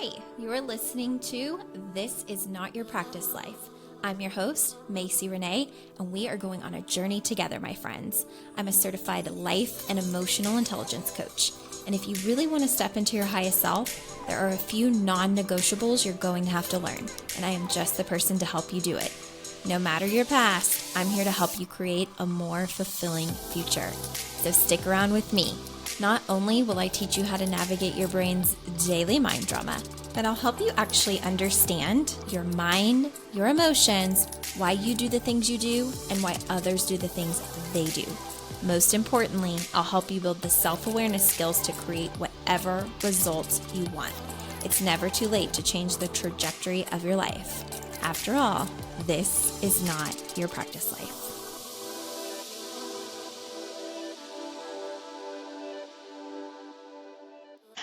Hi, you're listening to This Is Not Your Practice Life. I'm your host, Macy Renee, and we are going on a journey together, my friends. I'm a certified life and emotional intelligence coach. And if you really want to step into your highest self, there are a few non-negotiables you're going to have to learn, and I am just the person to help you do it. No matter your past, I'm here to help you create a more fulfilling future. So stick around with me. Not only will I teach you how to navigate your brain's daily mind drama, but I'll help you actually understand your mind, your emotions, why you do the things you do, and why others do the things they do. Most importantly, I'll help you build the self-awareness skills to create whatever results you want. It's never too late to change the trajectory of your life. After all, this is not your practice life.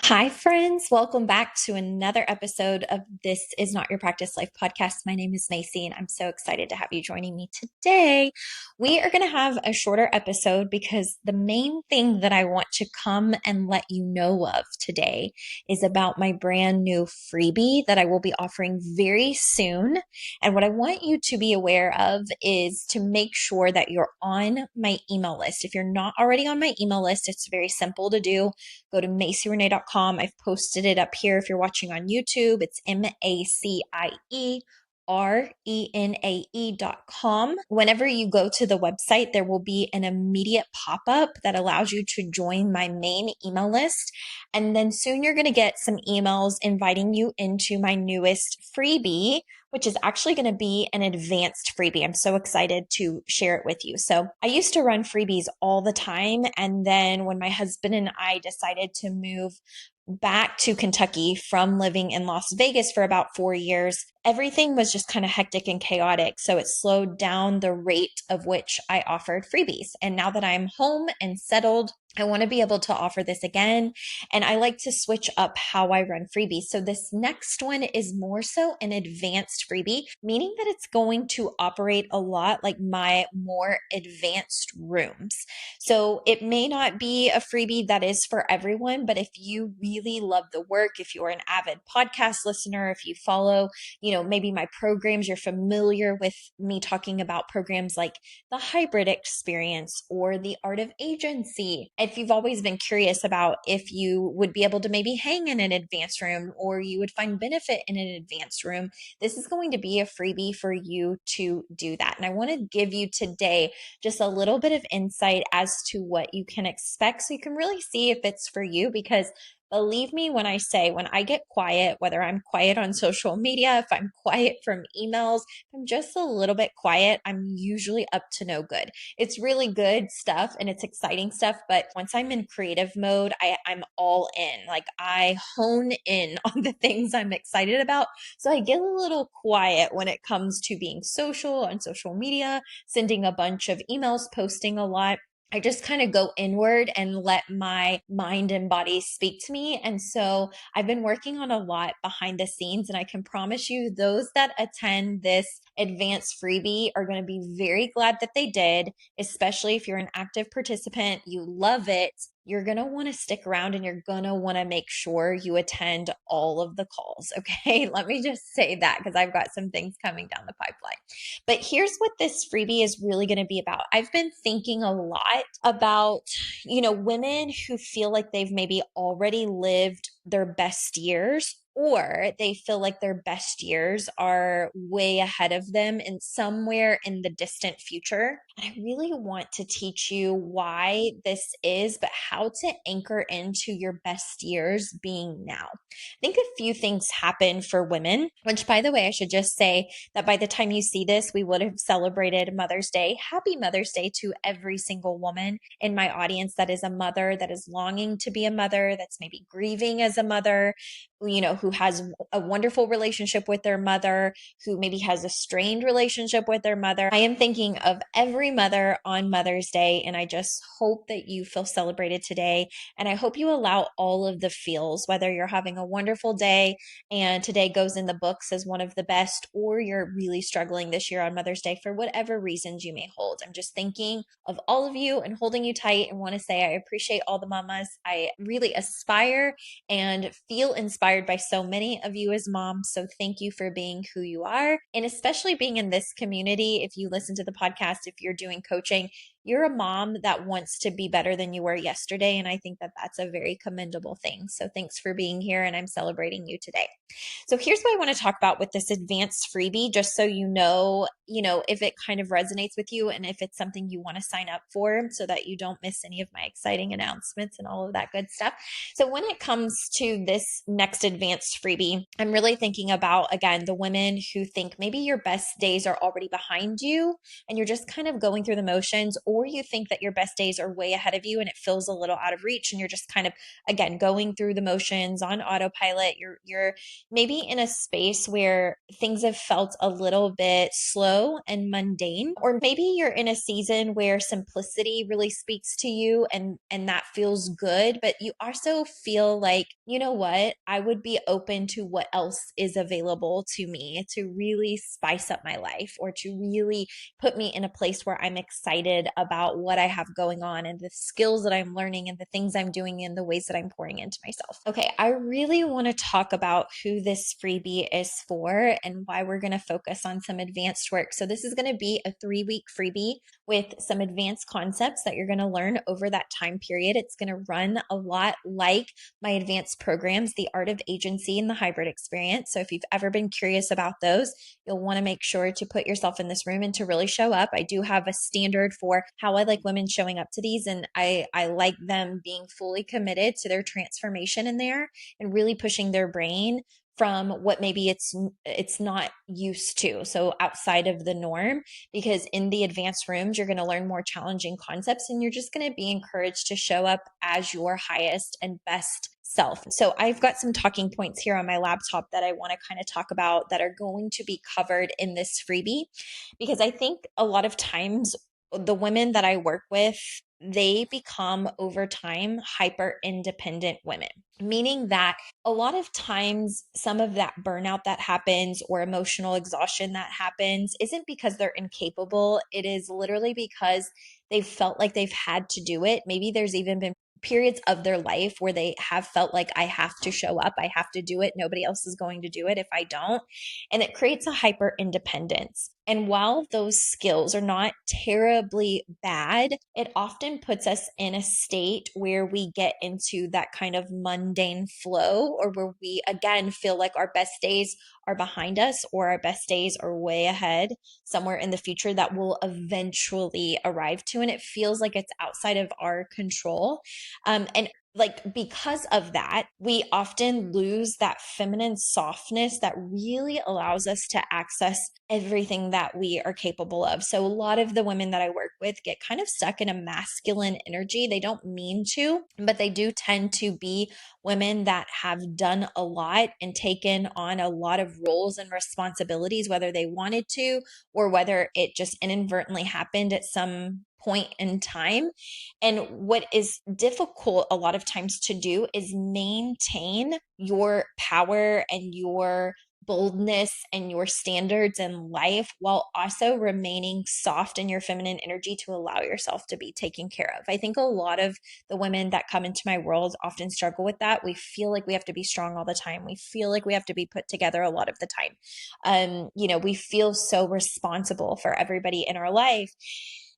Hi, friends. Welcome back to another episode of This Is Not Your Practice Life podcast. My name is Macy, and I'm so excited to have you joining me today. We are going to have a shorter episode because the main thing that I want to come and let you know of today is about my brand new freebie that I will be offering very soon. And what I want you to be aware of is to make sure that you're on my email list. If you're not already on my email list, it's very simple to do. Go to macyrenee.com. I've posted it up here. If you're watching on YouTube, it's MACIERENAE.com. Whenever you go to the website, there will be an immediate pop-up that allows you to join my main email list. And then soon you're going to get some emails inviting you into my newest freebie, which is actually going to be an advanced freebie. I'm so excited to share it with you. So I used to run freebies all the time. And then when my husband and I decided to move back to Kentucky from living in Las Vegas for about 4 years, everything was just kind of hectic and chaotic. So it slowed down the rate of which I offered freebies. And now that I'm home and settled, I want to be able to offer this again. And I like to switch up how I run freebies. So this next one is more so an advanced freebie, meaning that it's going to operate a lot like my more advanced rooms. So it may not be a freebie that is for everyone, but if you really love the work, if you're an avid podcast listener, if you follow, maybe my programs, you're familiar with me talking about programs like the hybrid experience or the art of agency. If you've always been curious about if you would be able to maybe hang in an advanced room or you would find benefit in an advanced room, this is going to be a freebie for you to do that. And I want to give you today just a little bit of insight as to what you can expect so you can really see if it's for you, because believe me when I say, when I get quiet, whether I'm quiet on social media, if I'm quiet from emails, if I'm just a little bit quiet, I'm usually up to no good. It's really good stuff and it's exciting stuff. But once I'm in creative mode, I'm all in. Like I hone in on the things I'm excited about. So I get a little quiet when it comes to being social on social media, sending a bunch of emails, posting a lot. I just kind of go inward and let my mind and body speak to me. And so I've been working on a lot behind the scenes, and I can promise you those that attend this advanced freebie are going to be very glad that they did, especially if you're an active participant, you love it. You're going to want to stick around and you're going to want to make sure you attend all of the calls. Okay. Let me just say that because I've got some things coming down the pipeline. But here's what this freebie is really going to be about. I've been thinking a lot about, women who feel like they've maybe already lived their best years, or they feel like their best years are way ahead of them in somewhere in the distant future. And I really want to teach you why this is, but how to anchor into your best years being now. I think a few things happen for women, which, by the way, I should just say that by the time you see this, we would have celebrated Mother's Day. Happy Mother's Day to every single woman in my audience that is a mother, that is longing to be a mother, that's maybe grieving as a mother, who has a wonderful relationship with their mother, who maybe has a strained relationship with their mother. I am thinking of every mother on Mother's Day, and I just hope that you feel celebrated today. And I hope you allow all of the feels, whether you're having a wonderful day and today goes in the books as one of the best, or you're really struggling this year on Mother's Day for whatever reasons you may hold. I'm just thinking of all of you and holding you tight, and want to say I appreciate all the mamas. I really aspire and feel inspired inspired by so many of you as moms. So thank you for being who you are, and especially being in this community. If you listen to the podcast, if you're doing coaching, you're a mom that wants to be better than you were yesterday. And I think that that's a very commendable thing. So thanks for being here, and I'm celebrating you today. So here's what I want to talk about with this advanced freebie, just so if it kind of resonates with you and if it's something you want to sign up for so that you don't miss any of my exciting announcements and all of that good stuff. So when it comes to this next advanced freebie, I'm really thinking about, again, the women who think maybe your best days are already behind you and you're just kind of going through the motions, or you think that your best days are way ahead of you and it feels a little out of reach and you're just kind of, again, going through the motions on autopilot. You're maybe in a space where things have felt a little bit slow and mundane, or maybe you're in a season where simplicity really speaks to you and that feels good, but you also feel like, you know what, I would be open to what else is available to me to really spice up my life, or to really put me in a place where I'm excited about what I have going on and the skills that I'm learning and the things I'm doing and the ways that I'm pouring into myself. Okay, I really want to talk about who this freebie is for and why we're going to focus on some advanced work. So this is going to be a 3-week freebie with some advanced concepts that you're going to learn over that time period. It's going to run a lot like my advanced programs, the Art of Agency and the Hybrid Experience. So if you've ever been curious about those, you'll want to make sure to put yourself in this room and to really show up. I do have a standard for how I like women showing up to these, and I like them being fully committed to their transformation in there and really pushing their brain from what maybe it's not used to. So outside of the norm, because in the advanced rooms, you're going to learn more challenging concepts and you're just going to be encouraged to show up as your highest and best self. So I've got some talking points here on my laptop that I want to kind of talk about that are going to be covered in this freebie, because I think a lot of times the women that I work with, they become over time hyper independent women, meaning that a lot of times some of that burnout that happens or emotional exhaustion that happens isn't because they're incapable. It is literally because they've felt like they've had to do it. Maybe there's even been periods of their life where they have felt like, I have to show up, I have to do it. Nobody else is going to do it if I don't. And it creates a hyper independence. And while those skills are not terribly bad, it often puts us in a state where we get into that kind of mundane flow, or where we again feel like our best days are behind us, or our best days are way ahead somewhere in the future that will eventually arrive to. And it feels like it's outside of our control. And like, because of that, we often lose that feminine softness that really allows us to access everything that we are capable of. So a lot of the women that I work with get kind of stuck in a masculine energy. They don't mean to, but they do tend to be women that have done a lot and taken on a lot of roles and responsibilities, whether they wanted to or whether it just inadvertently happened at some point in time. And what is difficult a lot of times to do is maintain your power and your boldness and your standards in life while also remaining soft in your feminine energy to allow yourself to be taken care of. I think a lot of the women that come into my world often struggle with that. We feel like we have to be strong all the time. We feel like we have to be put together a lot of the time. We feel so responsible for everybody in our life.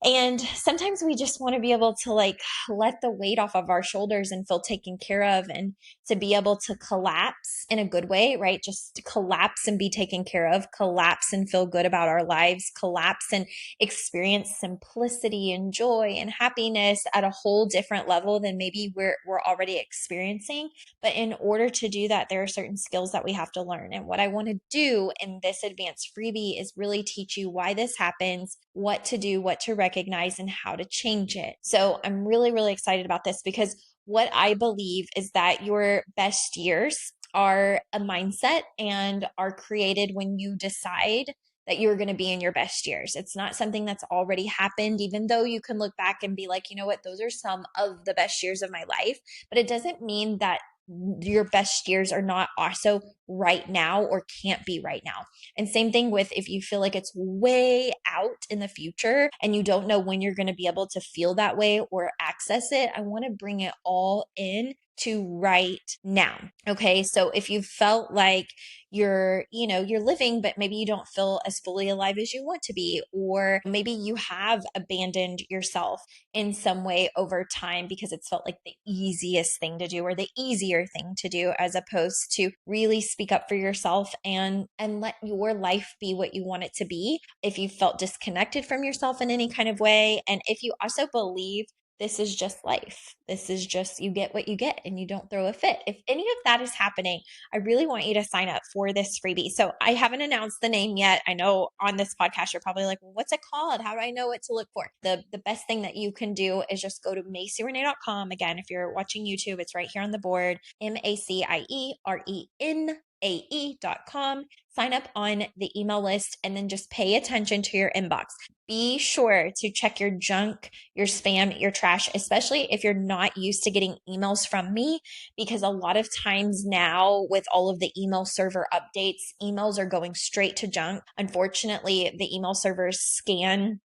And sometimes we just want to be able to let the weight off of our shoulders and feel taken care of, and to be able to collapse in a good way, right? Just to collapse and be taken care of, collapse and feel good about our lives, collapse and experience simplicity and joy and happiness at a whole different level than maybe we're already experiencing. But in order to do that, there are certain skills that we have to learn. And what I want to do in this advanced freebie is really teach you why this happens, what to do, what to recognize, and how to change it. So I'm really, really excited about this, because what I believe is that your best years are a mindset and are created when you decide that you're going to be in your best years. It's not something that's already happened, even though you can look back and be like, you know what, those are some of the best years of my life. But it doesn't mean that your best years are not also right now or can't be right now. And same thing with if you feel like it's way out in the future and you don't know when you're going to be able to feel that way or access it. I want to bring it all in to right now. Okay. So if you felt like you're living, but maybe you don't feel as fully alive as you want to be, or maybe you have abandoned yourself in some way over time because it's felt like the easiest thing to do or the easier thing to do, as opposed to really speak up for yourself and let your life be what you want it to be. If you felt disconnected from yourself in any kind of way, and if you also believe this is just life. This is just, you get what you get and you don't throw a fit. If any of that is happening, I really want you to sign up for this freebie. So I haven't announced the name yet. I know on this podcast, you're probably like, well, what's it called? How do I know what to look for? The best thing that you can do is just go to MaceyRenee.com. Again, if you're watching YouTube, it's right here on the board, MacieReneAE.com. Sign up on the email list and then just pay attention to your inbox. Be sure to check your junk, your spam, your trash, especially if you're not used to getting emails from me, because a lot of times now with all of the email server updates, emails are going straight to junk. Unfortunately, the email servers scan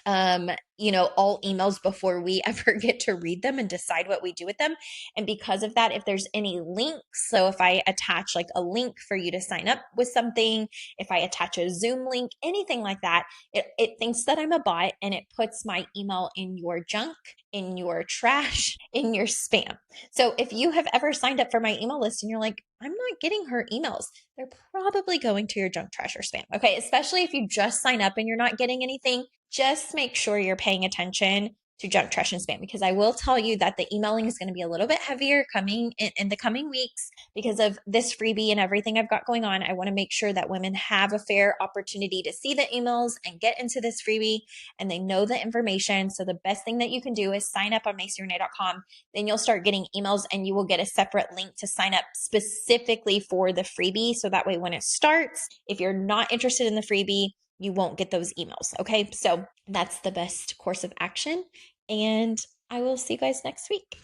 all emails before we ever get to read them and decide what we do with them. And because of that, if there's any links, so if I attach like a link for you to sign up with something, if I attach a Zoom link, anything like that, it thinks that I'm a bot and it puts my email in your junk, in your trash, in your spam. So if you have ever signed up for my email list and you're like, I'm not getting her emails, they're probably going to your junk, trash, or spam. Okay. Especially if you just sign up and you're not getting anything, just make sure you're paying attention to junk, trash, and spam, because I will tell you that the emailing is going to be a little bit heavier coming in the coming weeks because of this freebie and everything I've got going on. I want to make sure that women have a fair opportunity to see the emails and get into this freebie and they know the information. So the best thing that you can do is sign up on MaceyRenee.com. Then you'll start getting emails and you will get a separate link to sign up specifically for the freebie. So that way when it starts, if you're not interested in the freebie, you won't get those emails. Okay. So that's the best course of action. And I will see you guys next week.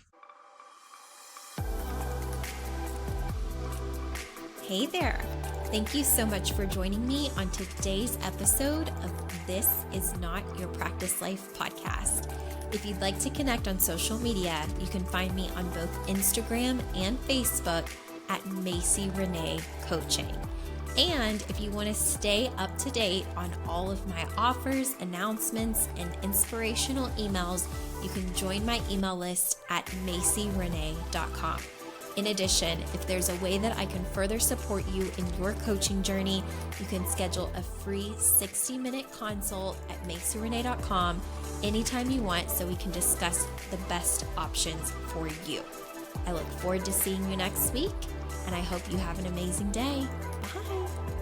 Hey there. Thank you so much for joining me on today's episode of This Is Not Your Practice Life podcast. If you'd like to connect on social media, you can find me on both Instagram and Facebook at Macy Renee Coaching. And if you want to stay up to date on all of my offers, announcements, and inspirational emails, you can join my email list at MaceyRenee.com. In addition, if there's a way that I can further support you in your coaching journey, you can schedule a free 60-minute consult at MaceyRenee.com anytime you want so we can discuss the best options for you. I look forward to seeing you next week, and I hope you have an amazing day. Bye.